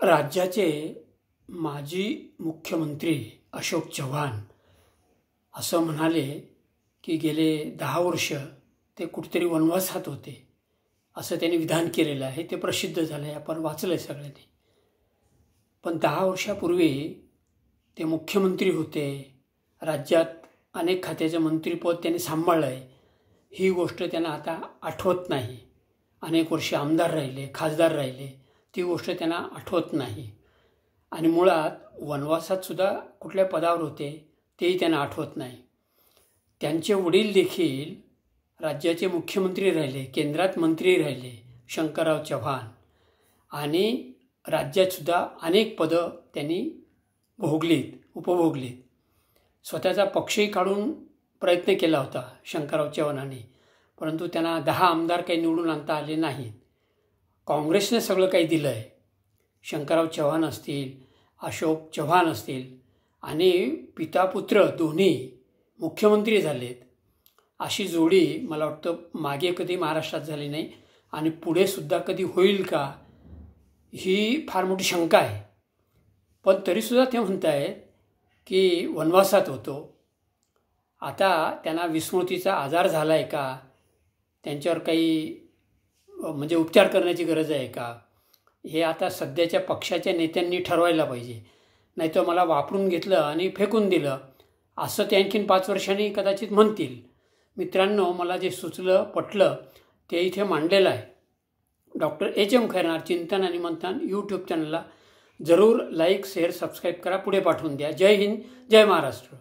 राज्याचे माजी मुख्यमंत्री अशोक चव्हाण असं म्हणाले की गेले 10 वर्ष ते कुठेतरी वनवासात होते असं त्यांनी विधान केलेलं आहे। ते प्रसिद्ध झालं आहे, आपण वाचलं आहे सगळ्यांनी। पण 10 वर्षापूर्वी ते मुख्यमंत्री होते, राज्यात अनेक खात्याचे मंत्रिपद त्यांनी सांभाळलं आहे, ही गोष्ट त्यांना आता आठवत नाही। अनेक वर्ष आमदार राहिले, खासदार राहिले, ती गोष्ट त्यांना आठवत नाही। आणि मुळात वनवासात सुद्धा कुठल्या पदावर होते तेही त्यांना आठवत नाही। त्यांचे वडील देखील राज्याचे मुख्यमंत्री राहिले, केंद्रात मंत्री राहिले, शंकरराव चव्हाण, आणि राज्यात सुद्धा अनेक पदं त्यांनी उपभोगलीत। स्वतःचा पक्षही काढून प्रयत्न केला होता शंकरराव चव्हाणांनी, परंतु त्यांना 10 आमदार काही निवडून आणता आले नाहीत। काँग्रेसने सगळं काही दिलं आहे। शंकरराव चव्हाण असतील, अशोक चव्हाण असतील, आणि पिता-पुत्र दोन्ही मुख्यमंत्री झालेत। अशी जोडी मला वाटतं मागे कधी महाराष्ट्रात झाली नाही, आणि पुढे सुद्धा कधी होईल का ही फार मोठी शंका आहे। पण तरीसुद्धा ते म्हणत आहेत की वनवासात होतो, आता त्यांना विस्मृतीचा आजार झाला आहे का, त्यांच्यावर काही म्हणजे उपचार करण्याची गरज आहे का, हे आता सध्याच्या पक्षाच्या नेत्यांनी ठरवायला पाहिजे। नाहीतर मला वापरून घेतलं आणि फेकून दिलं असं ते आणखीन 5 वर्षांनी कदाचित म्हणतील। मित्रांनो, मला जे सुचलं पटलं ते इथे मांडलेलं आहे। Doctor HM. खैरनार चिंतन आणि मंथन यूट्यूब चॅनलला जरूर लाईक, शेअर, सबस्क्राईब करा, पुढे पाठवून द्या। जय हिंद, जय महाराष्ट्र।